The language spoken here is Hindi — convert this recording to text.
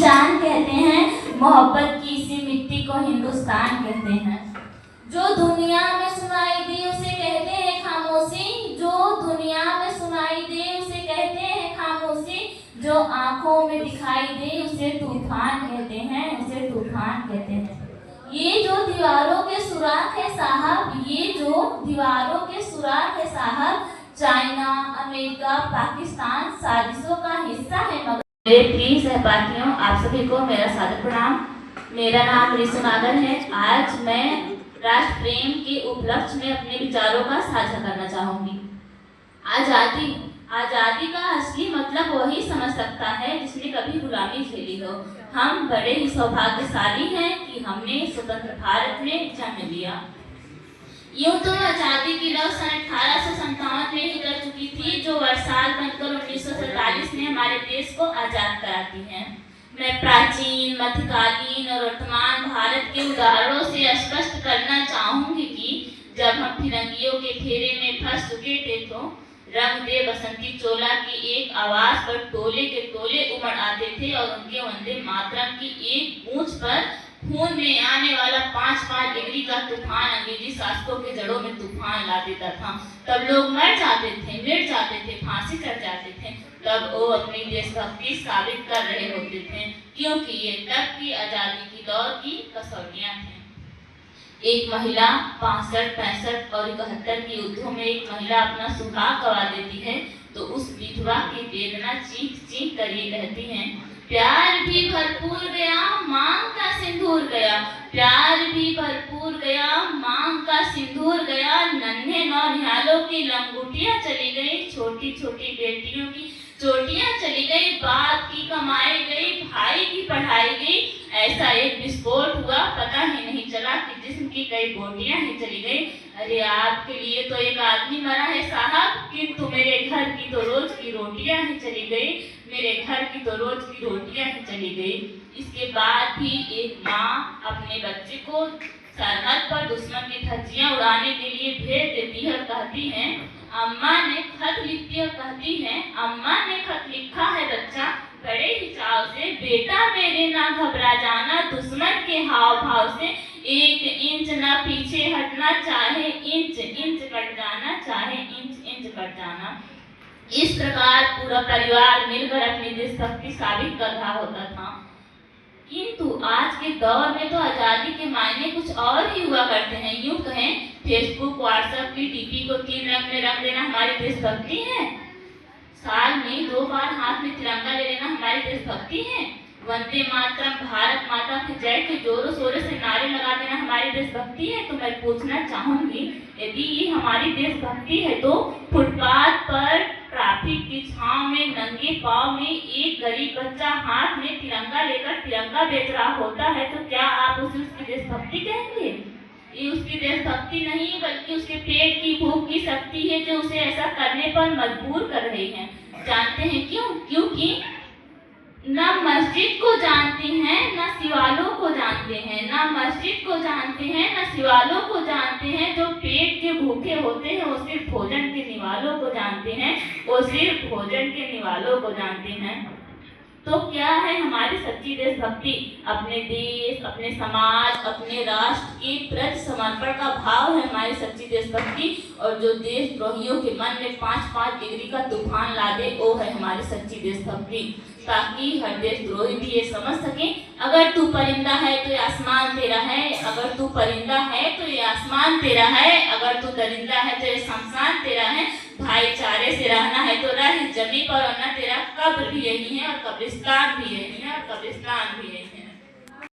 जान कहते हैं, मोहब्बत की इसी मिट्टी को हिंदुस्तान कहते हैं। जो दुनिया में सुनाई दे उसे कहते हैं खामोशी, जो दुनिया में सुनाई दे उसे कहते हैं खामोशी, जो आंखों में दिखाई दे उसे तूफान कहते हैं, उसे तूफान कहते हैं। ये जो दीवारों के सुराख है साहब, ये जो दीवारों के सुराख है साहब, चाइना, अमेरिका, पाकिस्तान साजिशों का हिस्सा है। मगर मेरे प्रिय सहपाठियों, आप सभी को मेरा सादर प्रणाम। मेरा नाम रिसु नागर है। आज मैं राष्ट्र प्रेम के उपलक्ष्य में अपने विचारों का साझा करना चाहूंगी। आजादी का असली मतलब वही समझ सकता है जिसने कभी गुलामी झेली हो। हम बड़े ही सौभाग्यशाली हैं कि हमने स्वतंत्र भारत में जन्म लिया। यूं तो आजादी की लौ सन 1857 में ही कर चुकी थी, जो वर्षाल बनकर 1947 में हमारे देश को आजाद कराती है। मैं प्राचीन, मध्यकालीन और वर्तमान भारत के उदाहरणों से स्पष्ट करना चाहूंगी कि जब हम फिरंगियों के फेरे में फंस चुके थे तो रंग दे बसंती चोला की एक आवाज पर टोले के टोले उमड़ आते थे और उनके वंदे मातरम की एक गूंज पर खून में आने वाला 5-5 डिग्री का तूफान अंग्रेजी शासकों के जड़ों में तूफान ला देता था। तब लोग मर जाते थे, मिट जाते थे, फांसी चढ़ जाते थे। तब वो अपनी देशभक्ति साबित कर रहे होते थे, क्योंकि ये तब की आजादी की दौर की कसौटियां थी। एक महिला 65, 65 और 71 के युद्धों में एक महिला अपना सुहाग गवा देती है तो उस विधवा की वेदना चीख चीख कर ये कहती है, प्यार भी भरपूर गया, मांग का सिंदूर गया, प्यार भी भरपूर गया, मांग का सिंदूर गया, नन्हे नौनिहालों की लंगोटियां चली गई, छोटी छोटी बेटियों की चोटियां चली गई, बाप की कमाई गई, भाई की पढ़ाई गई। ऐसा एक विस्फोट हुआ, पता ही नहीं चला कि जिस्म की कई बोटियां ही चली गई। अरे आपके लिए तो एक आदमी मरा है साहब, किंतु मेरे घर की तो रोज की रोटियां ही चली गई, मेरे घर की तो रोज की रोटियां ही चली गई। इसके बाद भी एक माँ अपने बच्चे को सरहद पर दुश्मन की धज्जियां उड़ाने के लिए भेज देती है और कहती है, अम्मा ने खत लिखती है, कहती है, अम्मा ने खत लिखा है बच्चा, बड़े ही चाव से, बेटा मेरे ना घबरा जाना, दुश्मन के हाव भाव से 1 इंच ना पीछे हटना, चाहे इंच इंच कट जाना, चाहे इंच इंच कट जाना। इस प्रकार पूरा परिवार मिलकर अपनी देशभक्ति साबित कर रहा होता था। किंतु आज के दौर में तो आजादी के मायने कुछ और ही हुआ करते हैं। यूं कहें, फेसबुक, व्हाट्सएप की डीपी को 3 रंग में रंग देना हमारी देशभक्ति है। साल में 2 बार हाथ में तिरंगा ले लेना हमारी देशभक्ति है। वंदे मातरम, भारत माता की जय के जोरों शोरों से नारे लगा देना हमारी देशभक्ति है। तो मैं पूछना चाहूंगी, यदि ये हमारी देशभक्ति है तो फुटपाथ पर ट्रैफिक की छांव में नंगे पांव में एक गरीब बच्चा हाथ में तिरंगा लेकर तिरंगा बेच रहा होता है तो क्या आप उसे उसकी देशभक्ति कहेंगे? ये उसकी देशभक्ति नहीं बल्कि उसके पेट की भूख की शक्ति है जो उसे ऐसा करने पर मजबूर कर रही है। जानते हैं क्यों? क्योंकि न मस्जिद को जानते हैं न शिवालों को जानते हैं, न मस्जिद को जानते हैं न शिवालों को जानते हैं। जो पेट के भूखे होते हैं वो सिर्फ भोजन के निवालों को जानते हैं, वो सिर्फ भोजन के निवालों को जानते हैं। तो क्या है हमारी सच्ची देशभक्ति? अपने देश, अपने समाज, अपने राष्ट्र के प्रति समर्पण का भाव है हमारी सच्ची देशभक्ति। और जो देशद्रोहियों के मन में 5-5 डिग्री का तूफान ला दे वो है हमारी सच्ची देशभक्ति, ताकि हर देशद्रोही भी ये समझ सके, अगर तू परिंदा है तो ये आसमान तेरा है, अगर तू परिंदा है तो ये आसमान तेरा है, अगर तू दरिंदा है तो ये शमशान तेरा है। भाईचारे से रहना है तो रह जमीन पर, वरना तेरा कब्र भी यही है और कब्रिस्तान भी यही है और कब्रिस्तान भी यही है।